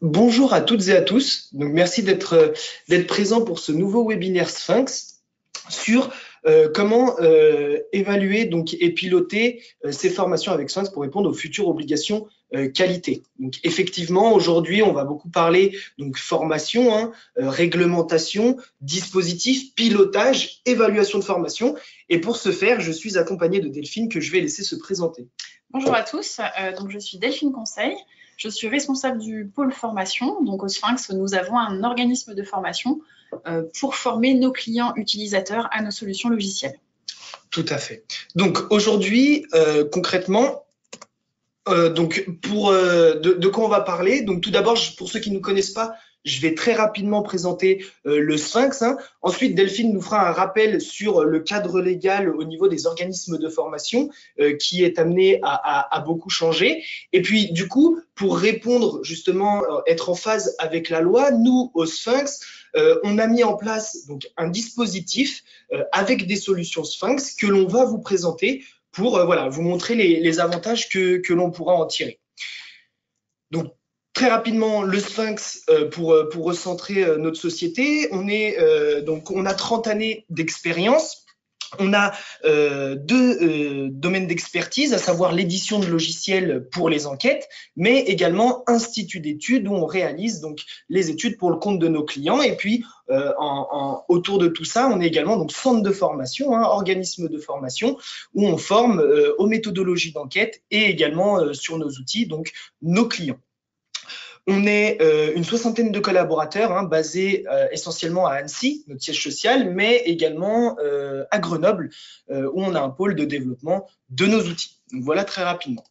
Bonjour à toutes et à tous. Donc, merci d'être présent pour ce nouveau webinaire Sphinx sur comment évaluer donc, et piloter ces formations avec Sphinx pour répondre aux futures obligations qualité. Donc, effectivement, aujourd'hui, on va beaucoup parler donc formation, réglementation, dispositif, pilotage, évaluation de formation. Et pour ce faire, je suis accompagné de Delphine que je vais laisser se présenter. Bonjour à tous, donc je suis Delphine Conseil, je suis responsable du pôle formation. Donc au Sphinx, nous avons un organisme de formation pour former nos clients utilisateurs à nos solutions logicielles. Tout à fait. Donc aujourd'hui, concrètement, de quoi on va parler? Donc tout d'abord, pour ceux qui ne nous connaissent pas, je vais très rapidement présenter le Sphinx. Ensuite, Delphine nous fera un rappel sur le cadre légal au niveau des organismes de formation qui est amené à beaucoup changer. Et puis, du coup, pour répondre justement, être en phase avec la loi, nous, au Sphinx, on a mis en place donc, un dispositif avec des solutions Sphinx que l'on va vous présenter pour vous montrer les avantages que l'on pourra en tirer. Donc, très rapidement, le Sphinx, pour recentrer notre société, on a 30 années d'expérience. On a deux domaines d'expertise, à savoir l'édition de logiciels pour les enquêtes, mais également institut d'études où on réalise donc les études pour le compte de nos clients. Et puis, autour de tout ça, on est également donc centre de formation, organisme de formation, où on forme aux méthodologies d'enquête et également sur nos outils, donc nos clients. On est une soixantaine de collaborateurs basés essentiellement à Annecy, notre siège social, mais également à Grenoble, où on a un pôle de développement de nos outils. Donc voilà très rapidement.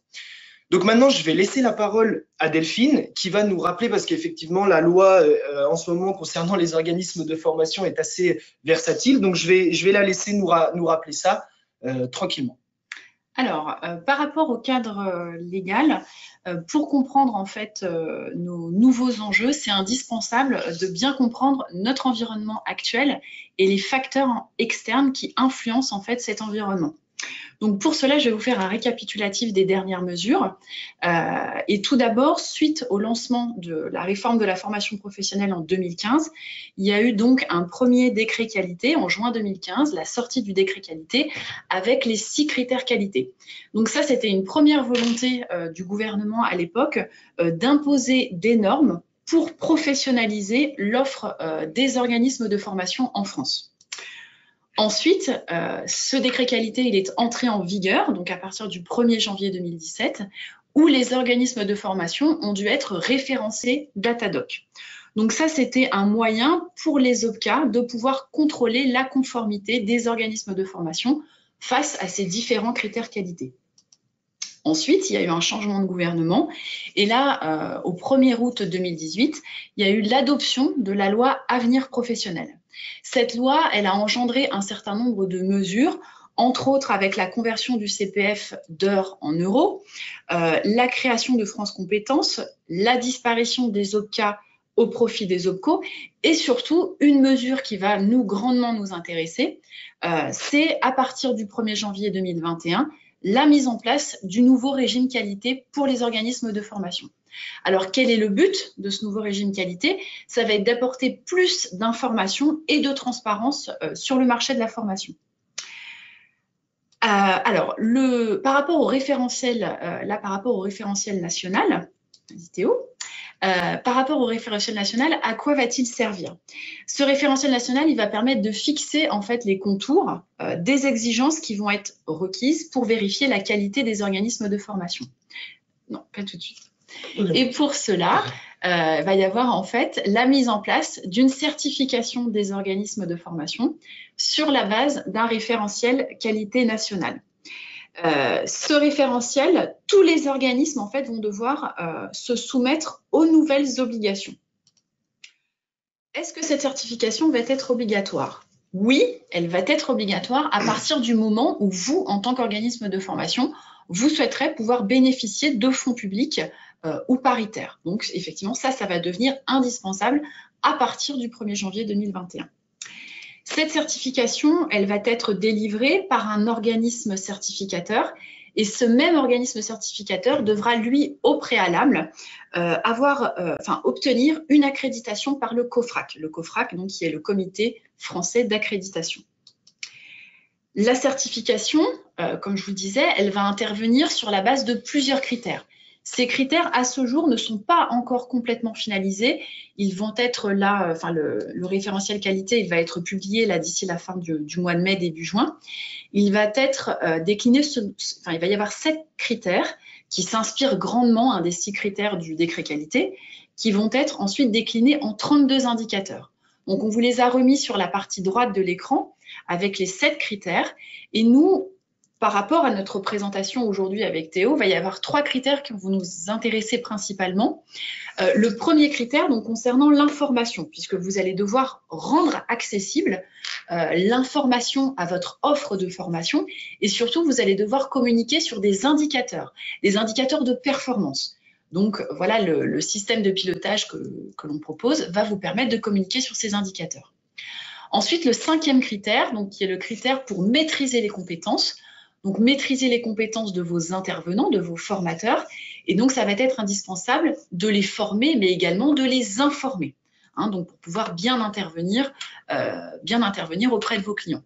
Donc maintenant, je vais laisser la parole à Delphine qui va nous rappeler, parce qu'effectivement, la loi en ce moment concernant les organismes de formation est assez versatile. Donc je vais la laisser nous rappeler ça tranquillement. Alors, par rapport au cadre légal, pour comprendre en fait nos nouveaux enjeux, c'est indispensable de bien comprendre notre environnement actuel et les facteurs externes qui influencent en fait cet environnement. Donc pour cela, je vais vous faire un récapitulatif des dernières mesures. Et tout d'abord, suite au lancement de la réforme de la formation professionnelle en 2015, il y a eu donc un premier décret qualité en juin 2015, la sortie du décret qualité avec les 6 critères qualité. Donc ça, c'était une première volonté du gouvernement à l'époque d'imposer des normes pour professionnaliser l'offre des organismes de formation en France. Ensuite, ce décret qualité, il est entré en vigueur, donc à partir du 1er janvier 2017, où les organismes de formation ont dû être référencés Datadoc. Donc ça, c'était un moyen pour les OPCA de pouvoir contrôler la conformité des organismes de formation face à ces différents critères qualité. Ensuite, il y a eu un changement de gouvernement et là, au 1er août 2018, il y a eu l'adoption de la loi Avenir professionnel. Cette loi, elle a engendré un certain nombre de mesures, entre autres avec la conversion du CPF d'heures en euros, la création de France Compétences, la disparition des OPCA au profit des OPCO et surtout une mesure qui va grandement nous intéresser, c'est à partir du 1er janvier 2021, la mise en place du nouveau régime qualité pour les organismes de formation. Alors, quel est le but de ce nouveau régime qualité? Ça va être d'apporter plus d'informations et de transparence sur le marché de la formation. Alors, par rapport au référentiel, par rapport au référentiel national, Théo, par rapport au référentiel national, à quoi va-t-il servir? Ce référentiel national, il va permettre de fixer en fait les contours des exigences qui vont être requises pour vérifier la qualité des organismes de formation. Non, pas tout de suite. Et pour cela, il va y avoir en fait la mise en place d'une certification des organismes de formation sur la base d'un référentiel qualité nationale. Ce référentiel, tous les organismes en fait vont devoir se soumettre aux nouvelles obligations. Est-ce que cette certification va être obligatoire? Oui, elle va être obligatoire à partir du moment où vous, en tant qu'organisme de formation, vous souhaiterez pouvoir bénéficier de fonds publics ou paritaires. Donc effectivement, ça va devenir indispensable à partir du 1er janvier 2021. Cette certification, elle va être délivrée par un organisme certificateur Et ce même organisme certificateur devra, lui, au préalable, obtenir une accréditation par le COFRAC. Le COFRAC, donc, qui est le Comité français d'accréditation. La certification, comme je vous le disais, elle va intervenir sur la base de plusieurs critères. Ces critères, à ce jour, ne sont pas encore complètement finalisés. Ils vont être là, le référentiel qualité, il va être publié là d'ici la fin du mois de mai, début juin. Il va être décliné, il va y avoir 7 critères qui s'inspirent grandement des 6 critères du décret qualité, qui vont être ensuite déclinés en 32 indicateurs. Donc, on vous les a remis sur la partie droite de l'écran avec les 7 critères. Et nous, par rapport à notre présentation aujourd'hui avec Théo, il va y avoir 3 critères qui vont nous intéresser principalement. Le premier critère, donc, concernant l'information, puisque vous allez devoir rendre accessible l'information à votre offre de formation et surtout, vous allez devoir communiquer sur des indicateurs de performance. Donc, voilà, le système de pilotage que l'on propose va vous permettre de communiquer sur ces indicateurs. Ensuite, le 5e critère, donc, qui est le critère pour maîtriser les compétences. Donc, maîtriser les compétences de vos intervenants, de vos formateurs. Et donc, ça va être indispensable de les former, mais également de les informer. Donc, pour pouvoir bien intervenir auprès de vos clients.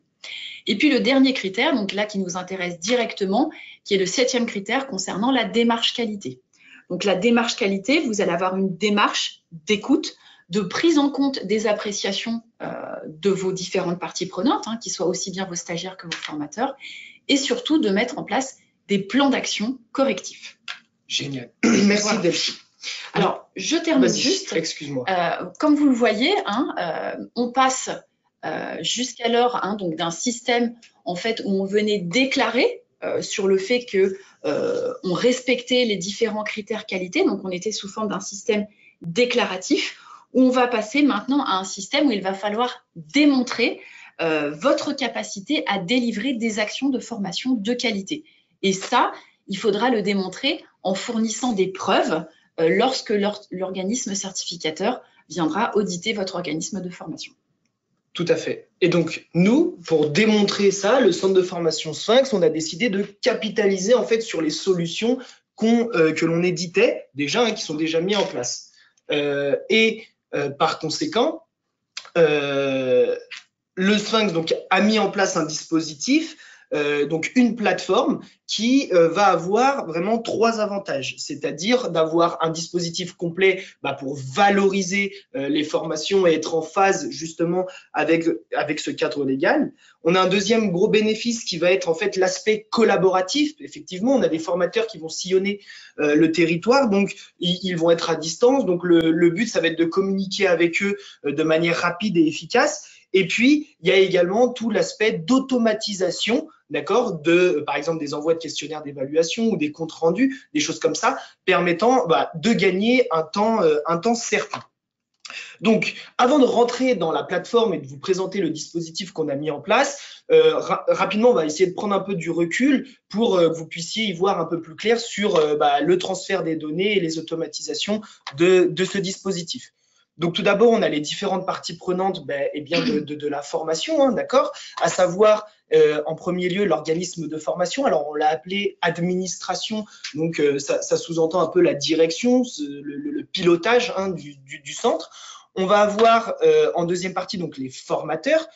Et puis, le dernier critère, donc là, qui nous intéresse directement, qui est le 7e critère concernant la démarche qualité. Donc, la démarche qualité, vous allez avoir une démarche d'écoute, de prise en compte des appréciations de vos différentes parties prenantes, qui soient aussi bien vos stagiaires que vos formateurs, et surtout de mettre en place des plans d'action correctifs. Génial. Merci Delphine. Alors, je termine juste. Excuse-moi. Comme vous le voyez, on passe jusqu'alors donc d'un système en fait où on venait déclarer sur le fait que on respectait les différents critères qualité, donc on était sous forme d'un système déclaratif, où on va passer maintenant à un système où il va falloir démontrer votre capacité à délivrer des actions de formation de qualité. Et ça, il faudra le démontrer en fournissant des preuves lorsque l'organisme certificateur viendra auditer votre organisme de formation. Tout à fait. Et donc, nous, pour démontrer ça, le centre de formation Sphinx, on a décidé de capitaliser en fait sur les solutions que l'on éditait déjà, qui sont déjà mises en place. Par conséquent, le Sphinx donc, a mis en place un dispositif, donc une plateforme qui va avoir vraiment 3 avantages, c'est-à-dire d'avoir un dispositif complet pour valoriser les formations et être en phase justement avec ce cadre légal. On a un deuxième gros bénéfice qui va être en fait l'aspect collaboratif. Effectivement, on a des formateurs qui vont sillonner le territoire, donc ils vont être à distance. Donc le but, ça va être de communiquer avec eux de manière rapide et efficace. Et puis, il y a également tout l'aspect d'automatisation, d'accord, par exemple, des envois de questionnaires d'évaluation ou des comptes rendus, des choses comme ça, permettant de gagner un temps certain. Donc, avant de rentrer dans la plateforme et de vous présenter le dispositif qu'on a mis en place, rapidement, on va essayer de prendre un peu du recul pour que vous puissiez y voir un peu plus clair sur le transfert des données et les automatisations de ce dispositif. Donc, tout d'abord, on a les différentes parties prenantes de la formation, d'accord, à savoir, en premier lieu, l'organisme de formation. Alors, on l'a appelé administration, donc ça sous-entend un peu la direction, le pilotage du centre. On va avoir en deuxième partie donc les formateurs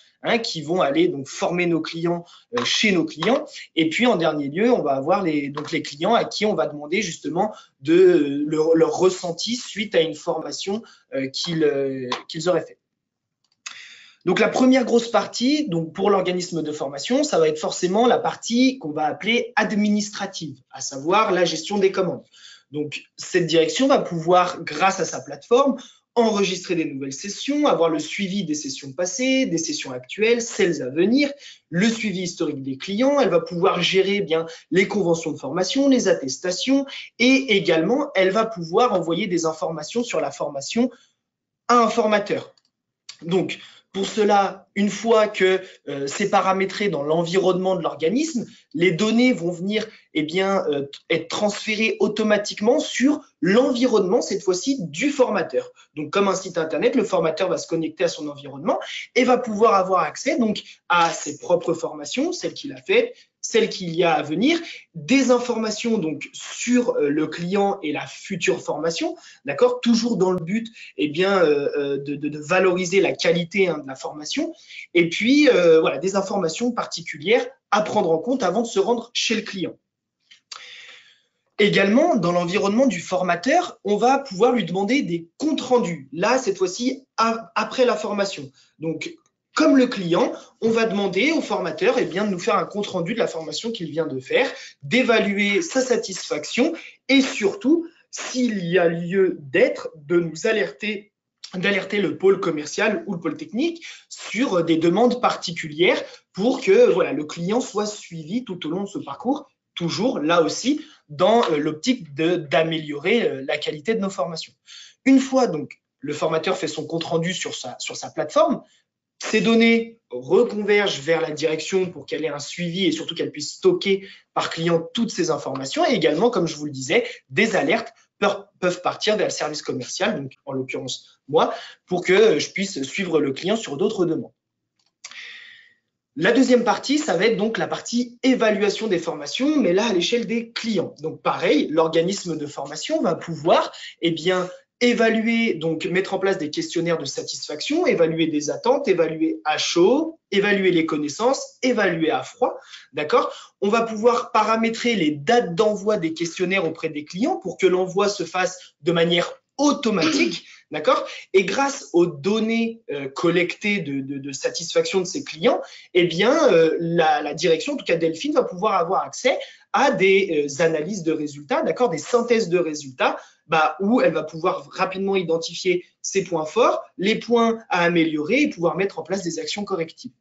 qui vont aller donc former nos clients chez nos clients. Et puis en dernier lieu, on va avoir les clients à qui on va demander justement leur ressenti suite à une formation qu'ils auraient fait. Donc la première grosse partie, donc pour l'organisme de formation, ça va être forcément la partie qu'on va appeler administrative, à savoir la gestion des commandes. Donc cette direction va pouvoir, grâce à sa plateforme, enregistrer des nouvelles sessions, avoir le suivi des sessions passées, des sessions actuelles, celles à venir, le suivi historique des clients. Elle va pouvoir gérer les conventions de formation, les attestations et également, elle va pouvoir envoyer des informations sur la formation à un formateur. Donc, pour cela, une fois que c'est paramétré dans l'environnement de l'organisme, les données vont venir être transférées automatiquement sur l'environnement, cette fois-ci, du formateur. Donc, comme un site internet, le formateur va se connecter à son environnement et va pouvoir avoir accès donc, à ses propres formations, celles qu'il a faites, celle qu'il y a à venir, des informations donc sur le client et la future formation, d'accord, toujours dans le but de valoriser la qualité de la formation, et puis voilà, des informations particulières à prendre en compte avant de se rendre chez le client. Également, dans l'environnement du formateur, on va pouvoir lui demander des comptes rendus. Là, cette fois-ci, après la formation. Donc, comme le client, on va demander au formateur de nous faire un compte rendu de la formation qu'il vient de faire, d'évaluer sa satisfaction et surtout, s'il y a lieu d'être, de nous d'alerter le pôle commercial ou le pôle technique sur des demandes particulières pour que voilà, le client soit suivi tout au long de ce parcours, toujours là aussi dans l'optique d'améliorer la qualité de nos formations. Une fois donc le formateur fait son compte rendu sur sa plateforme, ces données reconvergent vers la direction pour qu'elle ait un suivi et surtout qu'elle puisse stocker par client toutes ces informations. Et également, comme je vous le disais, des alertes peuvent partir vers le service commercial, donc en l'occurrence moi, pour que je puisse suivre le client sur d'autres demandes. La deuxième partie, ça va être donc la partie évaluation des formations, mais là à l'échelle des clients. Donc pareil, l'organisme de formation va pouvoir évaluer, donc mettre en place des questionnaires de satisfaction, évaluer des attentes, évaluer à chaud, évaluer les connaissances, évaluer à froid, d'accord? On va pouvoir paramétrer les dates d'envoi des questionnaires auprès des clients pour que l'envoi se fasse de manière automatique, d'accord? Et grâce aux données collectées de satisfaction de ces clients, la direction, en tout cas Delphine, va pouvoir avoir accès à des analyses de résultats, d'accord, des synthèses de résultats, où elle va pouvoir rapidement identifier ses points forts, les points à améliorer et pouvoir mettre en place des actions correctives.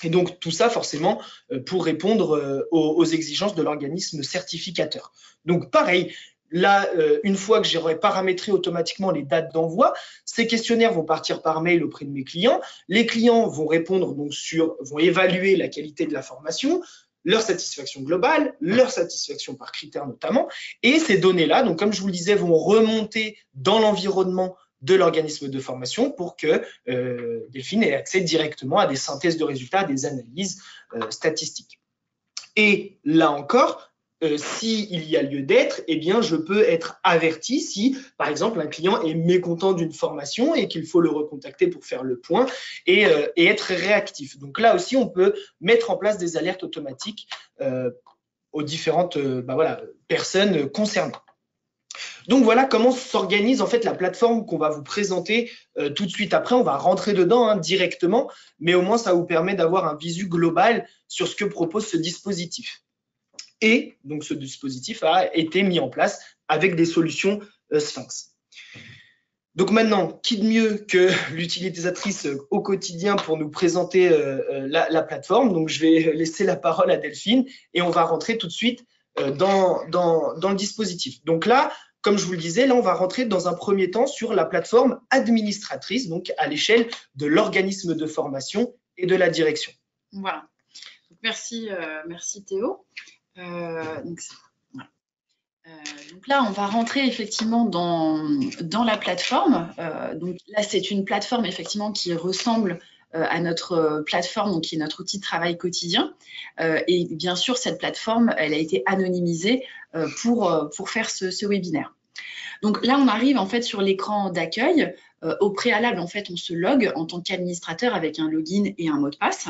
Et donc, tout ça, forcément, pour répondre aux exigences de l'organisme certificateur. Donc, pareil, là, une fois que j'aurai paramétré automatiquement les dates d'envoi, ces questionnaires vont partir par mail auprès de mes clients. Les clients vont répondre, vont évaluer la qualité de la formation, leur satisfaction globale, leur satisfaction par critères notamment. Et ces données-là, donc comme je vous le disais, vont remonter dans l'environnement de l'organisme de formation pour que Delphine ait accès directement à des synthèses de résultats, à des analyses statistiques. Et là encore, s'il y a lieu d'être, je peux être averti si, par exemple, un client est mécontent d'une formation et qu'il faut le recontacter pour faire le point et être réactif. Donc là aussi, on peut mettre en place des alertes automatiques aux différentes personnes concernées. Donc voilà comment s'organise en fait la plateforme qu'on va vous présenter tout de suite après. On va rentrer dedans directement, mais au moins ça vous permet d'avoir un visu global sur ce que propose ce dispositif. Et donc, ce dispositif a été mis en place avec des solutions Sphinx. Donc maintenant, qui de mieux que l'utilisatrice au quotidien pour nous présenter la plateforme? Donc, je vais laisser la parole à Delphine et on va rentrer tout de suite dans le dispositif. Donc là, comme je vous le disais, là, on va rentrer dans un premier temps sur la plateforme administratrice, donc à l'échelle de l'organisme de formation et de la direction. Voilà. Donc, merci Théo. Donc là, on va rentrer effectivement dans la plateforme. Donc là, c'est une plateforme effectivement qui ressemble à notre plateforme, donc qui est notre outil de travail quotidien. Et bien sûr, cette plateforme, elle a été anonymisée pour faire ce webinaire. Donc là, on arrive en fait sur l'écran d'accueil. Au préalable, en fait, on se logue en tant qu'administrateur avec un login et un mot de passe.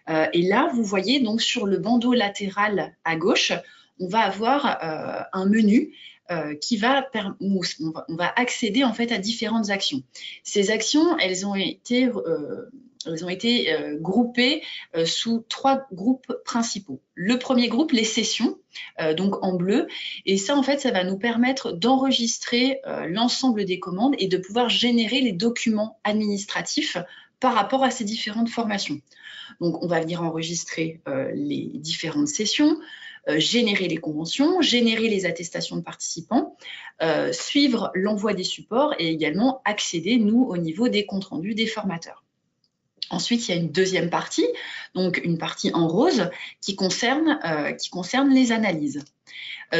Et là, vous voyez donc sur le bandeau latéral à gauche, on va avoir un menu où on va accéder en fait à différentes actions. Ces actions, elles ont été groupées sous 3 groupes principaux. Le premier groupe, les sessions, donc en bleu. Et ça, en fait, ça va nous permettre d'enregistrer l'ensemble des commandes et de pouvoir générer les documents administratifs par rapport à ces différentes formations. Donc, on va venir enregistrer les différentes sessions, générer les conventions, générer les attestations de participants, suivre l'envoi des supports et également accéder, nous, au niveau des comptes rendus des formateurs. Ensuite, il y a une deuxième partie, donc une partie en rose qui concerne les analyses.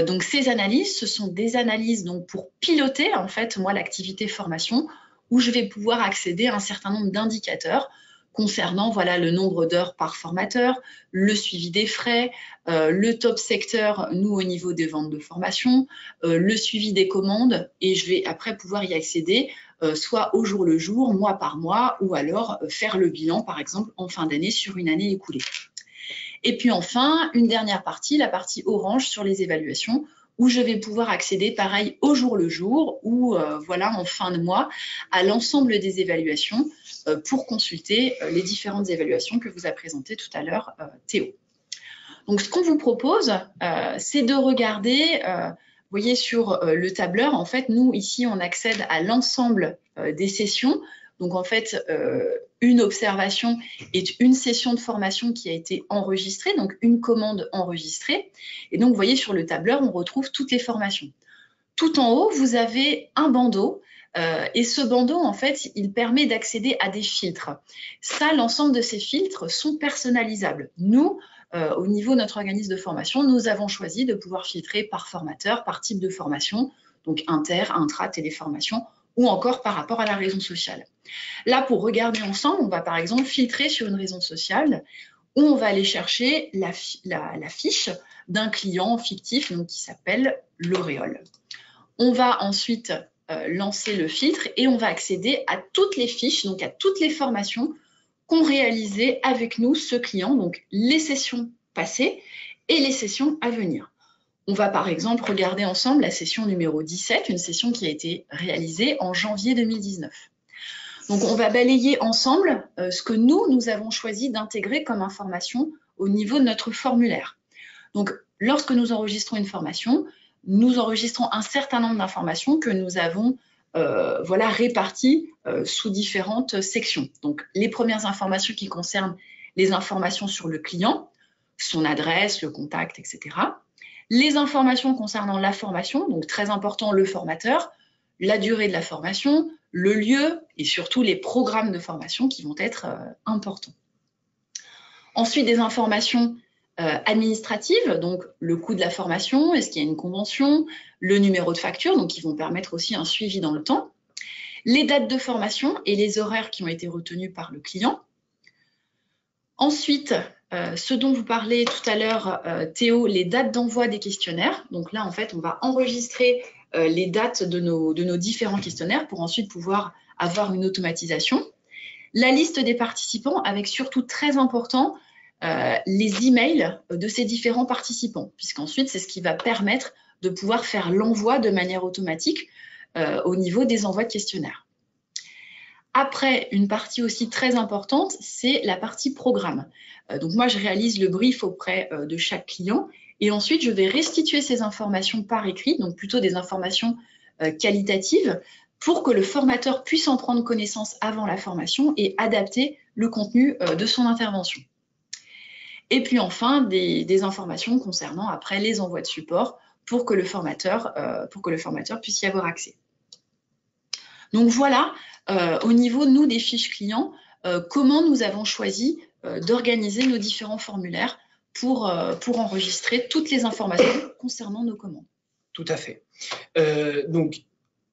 Donc, ces analyses, ce sont des analyses donc, pour piloter, en fait, moi, l'activité formation, où je vais pouvoir accéder à un certain nombre d'indicateurs concernant voilà, le nombre d'heures par formateur, le suivi des frais, le top secteur, nous au niveau des ventes de formation, le suivi des commandes, et je vais après pouvoir y accéder soit au jour le jour, mois par mois, ou alors faire le bilan par exemple en fin d'année sur une année écoulée. Et puis enfin, une dernière partie, la partie orange sur les évaluations, où je vais pouvoir accéder pareil au jour le jour ou voilà en fin de mois à l'ensemble des évaluations pour consulter les différentes évaluations que vous a présentées tout à l'heure Théo. Donc ce qu'on vous propose, c'est de regarder, vous voyez sur le tableur, en fait nous ici on accède à l'ensemble des sessions. Donc en fait, une observation est une session de formation qui a été enregistrée, donc une commande enregistrée. Et donc vous voyez sur le tableur, on retrouve toutes les formations. Tout en haut, vous avez un bandeau. Et ce bandeau, en fait, il permet d'accéder à des filtres. Ça, l'ensemble de ces filtres sont personnalisables. Nous, au niveau de notre organisme de formation, nous avons choisi de pouvoir filtrer par formateur, par type de formation, donc inter, intra, téléformation, ou encore par rapport à la raison sociale. Là, pour regarder ensemble, on va par exemple filtrer sur une raison sociale où on va aller chercher la fiche d'un client fictif donc, qui s'appelle L'Oréal. On va ensuite lancer le filtre et on va accéder à toutes les fiches, donc à toutes les formations qu'ont réalisées avec nous ce client, donc les sessions passées et les sessions à venir. On va par exemple regarder ensemble la session numéro 17, une session qui a été réalisée en janvier 2019. Donc on va balayer ensemble ce que nous avons choisi d'intégrer comme information au niveau de notre formulaire. Donc lorsque nous enregistrons une formation, nous enregistrons un certain nombre d'informations que nous avons voilà, réparties sous différentes sections. Donc les premières informations qui concernent les informations sur le client, son adresse, le contact, etc. Les informations concernant la formation, donc très important, le formateur, la durée de la formation, le lieu et surtout les programmes de formation qui vont être importants. Ensuite, des informations administratives, donc le coût de la formation, est-ce qu'il y a une convention, le numéro de facture, donc qui vont permettre aussi un suivi dans le temps, les dates de formation et les horaires qui ont été retenus par le client. Ensuite, ce dont vous parlez tout à l'heure, Théo, les dates d'envoi des questionnaires. Donc là, en fait, on va enregistrer les dates de nos différents questionnaires pour ensuite pouvoir avoir une automatisation. La liste des participants avec surtout très important les emails de ces différents participants, puisqu'ensuite, c'est ce qui va permettre de pouvoir faire l'envoi de manière automatique au niveau des envois de questionnaires. Après, une partie aussi très importante, c'est la partie programme. Donc moi, je réalise le brief auprès de chaque client et ensuite, je vais restituer ces informations par écrit, donc plutôt des informations qualitatives, pour que le formateur puisse en prendre connaissance avant la formation et adapter le contenu de son intervention. Et puis enfin, des informations concernant après les envois de support pour que le formateur puisse y avoir accès. Donc voilà, au niveau, nous, des fiches clients, comment nous avons choisi d'organiser nos différents formulaires pour enregistrer toutes les informations concernant nos commandes. Tout à fait. Donc,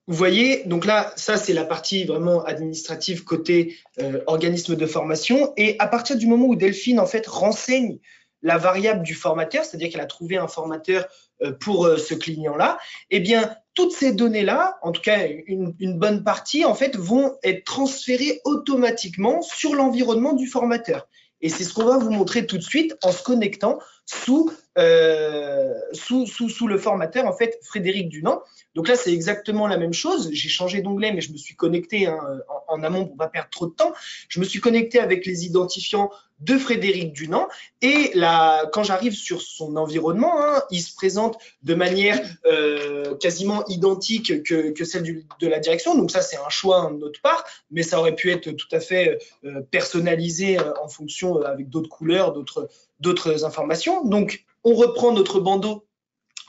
vous voyez, donc là, ça, c'est la partie vraiment administrative côté organisme de formation. Et à partir du moment où Delphine, en fait, renseigne la variable du formateur, c'est-à-dire qu'elle a trouvé un formateur pour ce client-là, eh bien, toutes ces données-là, en tout cas une bonne partie, en fait, vont être transférées automatiquement sur l'environnement du formateur. Et c'est ce qu'on va vous montrer tout de suite en se connectant sous le formateur, en fait, Frédéric Dunant. Donc là, c'est exactement la même chose. J'ai changé d'onglet, mais je me suis connecté en amont pour ne pas perdre trop de temps. Je me suis connecté avec les identifiants de Frédéric Dunant. Et là, quand j'arrive sur son environnement, il se présente de manière quasiment identique que celle de la direction. Donc ça, c'est un choix de notre part, mais ça aurait pu être tout à fait personnalisé en fonction avec d'autres couleurs, d'autres informations. Donc, on reprend notre bandeau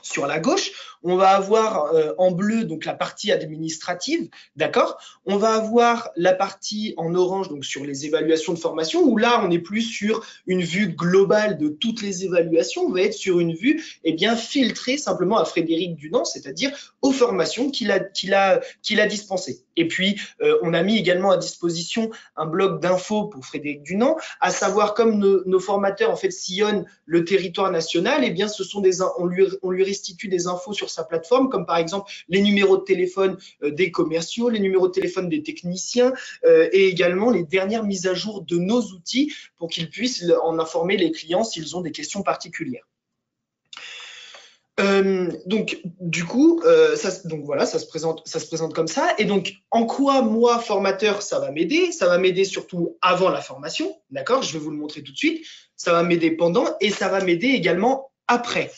sur la gauche. on va avoir en bleu donc la partie administrative, d'accord? On va avoir la partie en orange donc sur les évaluations de formation, où là on est plus sur une vue globale de toutes les évaluations. On va être sur une vue filtrée simplement à Frédéric Dunant, c'est-à-dire aux formations qu'il a dispensées. Et puis on a mis également à disposition un bloc d'infos pour Frédéric Dunant, à savoir comme nos formateurs en fait sillonnent le territoire national, on lui restitue des infos sur sa plateforme, comme par exemple les numéros de téléphone des commerciaux, les numéros de téléphone des techniciens et également les dernières mises à jour de nos outils pour qu'ils puissent en informer les clients s'ils ont des questions particulières. Donc du coup, ça se présente comme ça. Et donc, en quoi moi, formateur, ça va m'aider? Ça va m'aider surtout avant la formation, d'accord? Je vais vous le montrer tout de suite. Ça va m'aider pendant et ça va m'aider également après.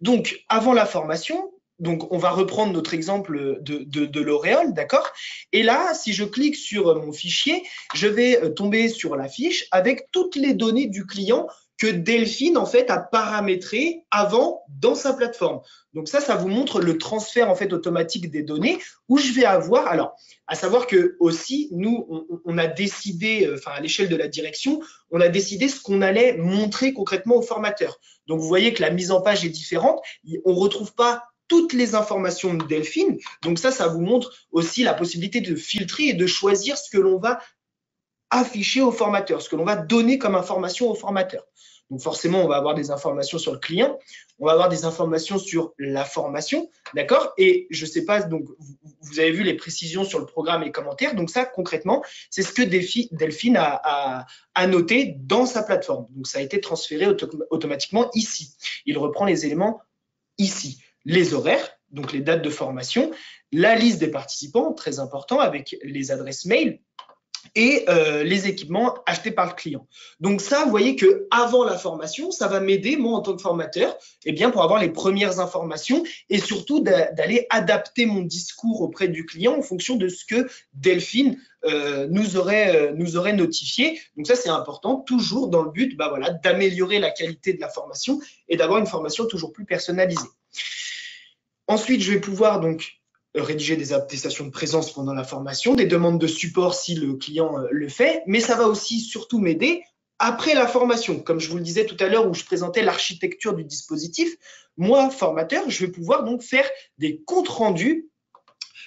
Donc, avant la formation, donc on va reprendre notre exemple de L'Oréal, d'accord? Et là, si je clique sur mon fichier, je vais tomber sur la fiche avec toutes les données du client que Delphine en fait a paramétré avant dans sa plateforme. Donc ça vous montre le transfert en fait automatique des données où je vais avoir, alors à savoir que aussi nous on a décidé, à l'échelle de la direction, on a décidé ce qu'on allait montrer concrètement aux formateurs. Donc vous voyez que la mise en page est différente, on retrouve pas toutes les informations de Delphine. Donc ça vous montre aussi la possibilité de filtrer et de choisir ce que l'on va afficher aux formateurs, ce que l'on va donner comme information aux formateurs. Donc forcément, on va avoir des informations sur le client, on va avoir des informations sur la formation, d'accord? Et je ne sais pas, donc vous avez vu les précisions sur le programme et les commentaires. Donc ça, concrètement, c'est ce que Delphine a noté dans sa plateforme. Donc ça a été transféré automatiquement ici. Il reprend les éléments ici. Les horaires, donc les dates de formation, la liste des participants, très important, avec les adresses mail, et les équipements achetés par le client. Donc ça, vous voyez que avant la formation, ça va m'aider, moi, en tant que formateur, pour avoir les premières informations et surtout d'aller adapter mon discours auprès du client en fonction de ce que Delphine nous aurait notifié. Donc ça, c'est important, toujours dans le but d'améliorer la qualité de la formation et d'avoir une formation toujours plus personnalisée. Ensuite, je vais pouvoir donc rédiger des attestations de présence pendant la formation, des demandes de support si le client le fait, mais ça va aussi surtout m'aider après la formation. Comme je vous le disais tout à l'heure où je présentais l'architecture du dispositif, moi, formateur, je vais pouvoir donc faire des comptes rendus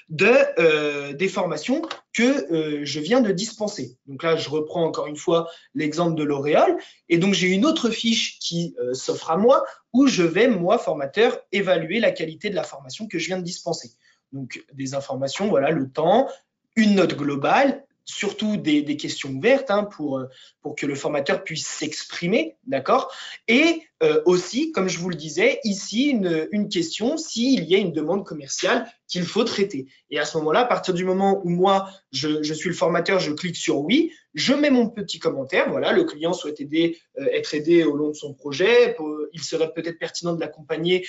des formations que je viens de dispenser. Donc là, je reprends encore une fois l'exemple de L'Oréal. Et donc, j'ai une autre fiche qui s'offre à moi où je vais, moi, formateur, évaluer la qualité de la formation que je viens de dispenser. Donc, des informations, voilà, le temps, une note globale, surtout des questions ouvertes pour que le formateur puisse s'exprimer, d'accord? Et aussi, comme je vous le disais, ici, une question s'il y a une demande commerciale qu'il faut traiter. Et à ce moment-là, à partir du moment où moi, je suis le formateur, je clique sur oui, je mets mon petit commentaire, voilà, le client souhaite être aidé au long de son projet, il serait peut-être pertinent de l'accompagner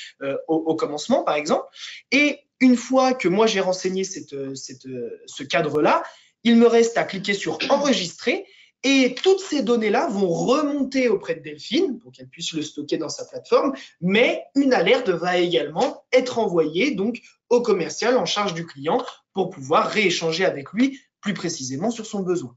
au commencement, par exemple. Et une fois que moi, j'ai renseigné ce cadre-là, il me reste à cliquer sur enregistrer et toutes ces données-là vont remonter auprès de Delphine pour qu'elle puisse le stocker dans sa plateforme, mais une alerte va également être envoyée donc au commercial en charge du client pour pouvoir rééchanger avec lui plus précisément sur son besoin.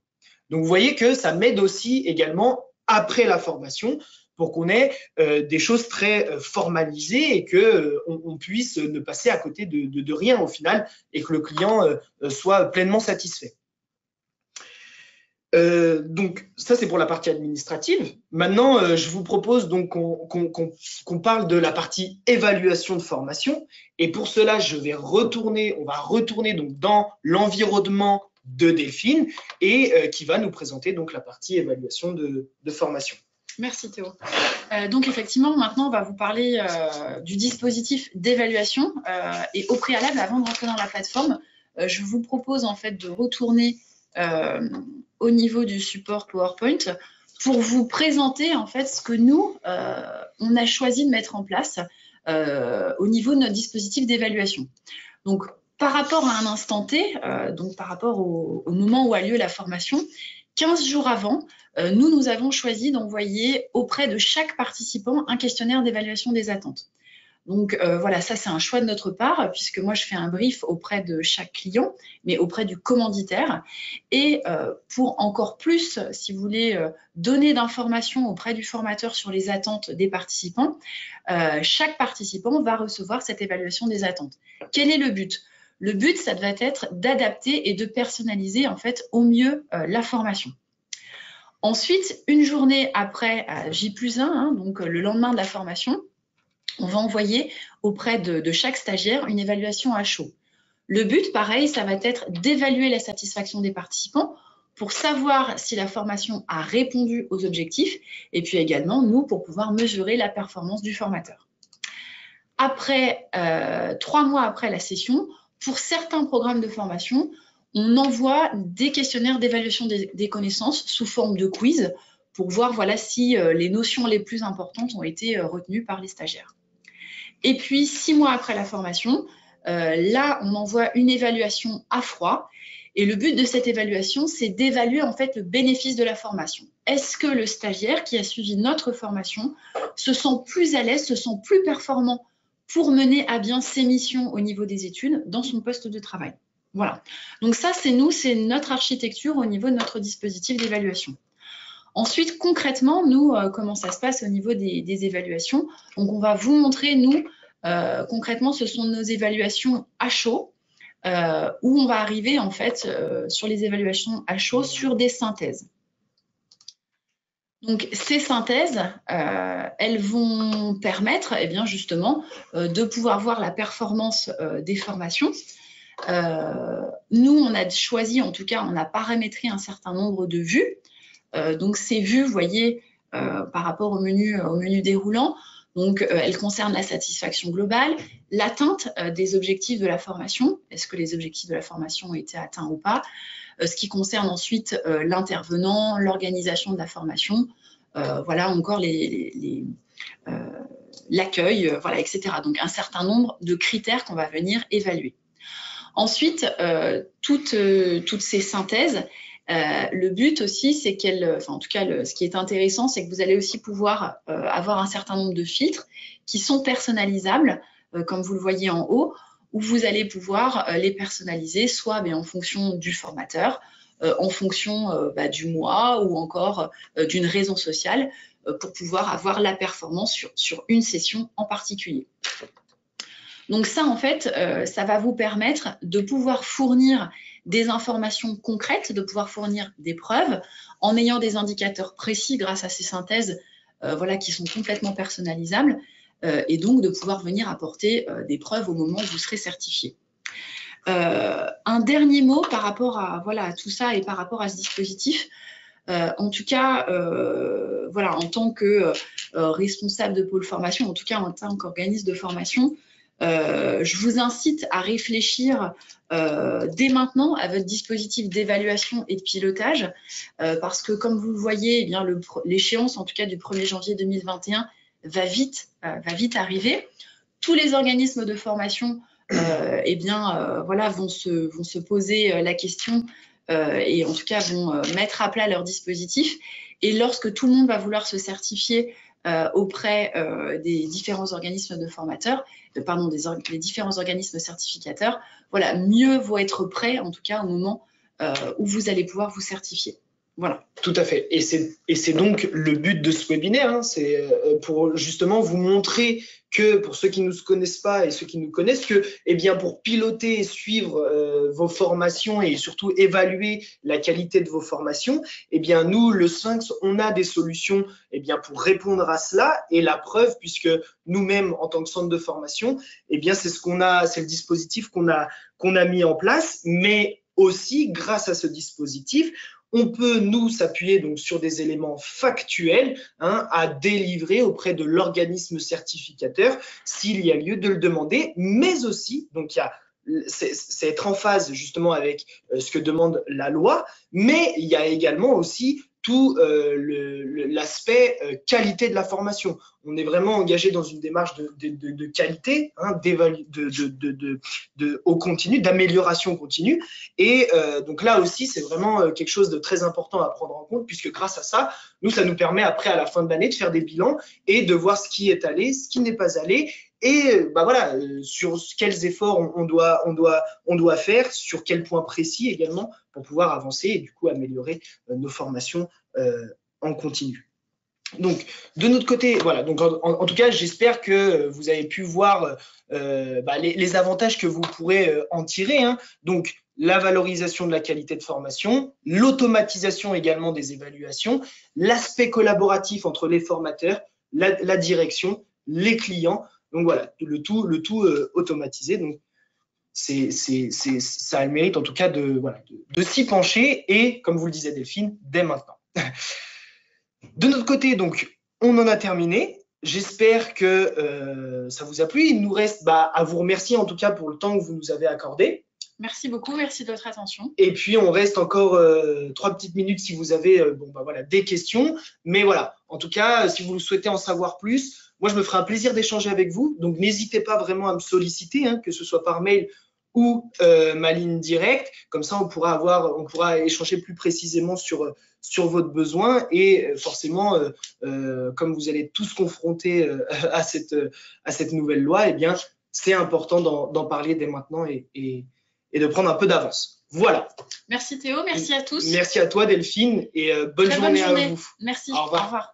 Donc, vous voyez que ça m'aide aussi également après la formation pour qu'on ait des choses très formalisées et qu'on puisse ne passer à côté de rien au final et que le client soit pleinement satisfait. Donc ça c'est pour la partie administrative. Maintenant je vous propose donc qu'on parle de la partie évaluation de formation et pour cela on va retourner donc dans l'environnement de Delphine et qui va nous présenter donc la partie évaluation de formation. Merci Théo. Donc effectivement, maintenant on va vous parler du dispositif d'évaluation et au préalable, avant de rentrer dans la plateforme, je vous propose en fait de retourner au niveau du support PowerPoint pour vous présenter en fait ce que nous, on a choisi de mettre en place au niveau de notre dispositif d'évaluation. Donc, par rapport à un instant T, donc par rapport au moment où a lieu la formation, 15 jours avant, nous avons choisi d'envoyer auprès de chaque participant un questionnaire d'évaluation des attentes. Donc voilà, ça c'est un choix de notre part, puisque moi je fais un brief auprès de chaque client, mais auprès du commanditaire. Et pour encore plus, si vous voulez, donner d'informations auprès du formateur sur les attentes des participants, chaque participant va recevoir cette évaluation des attentes. Quel est le but? Le but, ça va être d'adapter et de personnaliser en fait au mieux la formation. Ensuite, une journée après J+1, donc le lendemain de la formation, on va envoyer auprès de chaque stagiaire une évaluation à chaud. Le but, pareil, ça va être d'évaluer la satisfaction des participants pour savoir si la formation a répondu aux objectifs et puis également, nous, pour pouvoir mesurer la performance du formateur. Après, 3 mois après la session, pour certains programmes de formation, on envoie des questionnaires d'évaluation des connaissances sous forme de quiz pour voir voilà, si les notions les plus importantes ont été retenues par les stagiaires. Et puis, 6 mois après la formation, là, on envoie une évaluation à froid. Et le but de cette évaluation, c'est d'évaluer en fait le bénéfice de la formation. Est-ce que le stagiaire qui a suivi notre formation se sent plus à l'aise, se sent plus performant pour mener à bien ses missions au niveau des études dans son poste de travail? Voilà. Donc ça, c'est nous, c'est notre architecture au niveau de notre dispositif d'évaluation. Ensuite, concrètement, nous, comment ça se passe au niveau des évaluations? Donc, on va vous montrer, nous, concrètement, ce sont nos évaluations à chaud, où on va arriver, en fait, sur les évaluations à chaud, sur des synthèses. Donc, ces synthèses, elles vont permettre, eh bien, justement, de pouvoir voir la performance des formations. Nous, on a choisi, en tout cas, on a paramétré un certain nombre de vues. Donc, ces vues, vous voyez, par rapport au menu déroulant, donc elles concernent la satisfaction globale, l'atteinte des objectifs de la formation. Est-ce que les objectifs de la formation ont été atteints ou pas? Ce qui concerne ensuite l'intervenant, l'organisation de la formation, voilà encore l'accueil, voilà, etc. Donc, un certain nombre de critères qu'on va venir évaluer. Ensuite, toutes ces synthèses, le but aussi, c'est qu'elle, enfin en tout cas, ce qui est intéressant, c'est que vous allez aussi pouvoir avoir un certain nombre de filtres qui sont personnalisables, comme vous le voyez en haut, où vous allez pouvoir les personnaliser, soit en fonction du formateur, en fonction du mois ou encore d'une raison sociale, pour pouvoir avoir la performance sur une session en particulier. Donc ça, en fait, ça va vous permettre de pouvoir fournir des informations concrètes, de pouvoir fournir des preuves en ayant des indicateurs précis grâce à ces synthèses voilà, qui sont complètement personnalisables et donc de pouvoir venir apporter des preuves au moment où vous serez certifié. Un dernier mot par rapport à, voilà, à tout ça et par rapport à ce dispositif. En tout cas, voilà, en tant que responsable de pôle formation, en tout cas en tant qu'organisme de formation, je vous incite à réfléchir dès maintenant à votre dispositif d'évaluation et de pilotage parce que comme vous le voyez, eh bien l'échéance en tout cas du 1er janvier 2021 va vite arriver. Tous les organismes de formation eh bien, voilà, vont se poser la question et en tout cas vont mettre à plat leur dispositif. Et lorsque tout le monde va vouloir se certifier auprès des différents organismes de formateurs, des différents organismes certificateurs, voilà, mieux vaut être prêt, en tout cas au moment où vous allez pouvoir vous certifier. Voilà. Tout à fait. Et c'est donc le but de ce webinaire, hein, c'est pour justement vous montrer que, pour ceux qui ne nous connaissent pas et ceux qui nous connaissent, que eh bien, pour piloter et suivre vos formations et surtout évaluer la qualité de vos formations, eh bien, nous, le Sphinx, on a des solutions eh bien, pour répondre à cela. Et la preuve, puisque nous-mêmes, en tant que centre de formation, eh bien, c'est le dispositif qu'on a mis en place, mais aussi, grâce à ce dispositif, on peut, nous, s'appuyer donc sur des éléments factuels à délivrer auprès de l'organisme certificateur s'il y a lieu de le demander, mais aussi, donc c'est être en phase justement avec ce que demande la loi, mais il y a également aussi tout l'aspect qualité de la formation. On est vraiment engagé dans une démarche de qualité, au continu, d'amélioration continue. Et donc là aussi, c'est vraiment quelque chose de très important à prendre en compte, puisque grâce à ça, ça nous permet après, à la fin de l'année, de faire des bilans et de voir ce qui est allé, ce qui n'est pas allé, et bah voilà, sur quels efforts on doit faire, sur quels points précis également pour pouvoir avancer et du coup améliorer nos formations en continu. Donc, de notre côté, voilà. Donc, en tout cas, j'espère que vous avez pu voir les avantages que vous pourrez en tirer. Hein. Donc, la valorisation de la qualité de formation, l'automatisation également des évaluations, l'aspect collaboratif entre les formateurs, la direction, les clients. Donc voilà, le tout automatisé. Donc, ça a le mérite en tout cas de s'y pencher et, comme vous le disait Delphine, dès maintenant. De notre côté, donc, on en a terminé. J'espère que ça vous a plu. Il nous reste à vous remercier en tout cas pour le temps que vous nous avez accordé. Merci beaucoup, merci de votre attention. Et puis, on reste encore 3 petites minutes si vous avez des questions. Mais voilà, en tout cas, si vous souhaitez en savoir plus, moi, je me ferai un plaisir d'échanger avec vous. Donc, n'hésitez pas vraiment à me solliciter, hein, que ce soit par mail ou ma ligne directe. Comme ça, on pourra échanger plus précisément sur votre besoin. Et forcément, comme vous allez tous confronter à cette nouvelle loi, eh bien, c'est important d'en parler dès maintenant et de prendre un peu d'avance. Voilà. Merci Théo, merci à tous. Merci à toi Delphine et bonne journée à vous. Merci, Au revoir. Au revoir.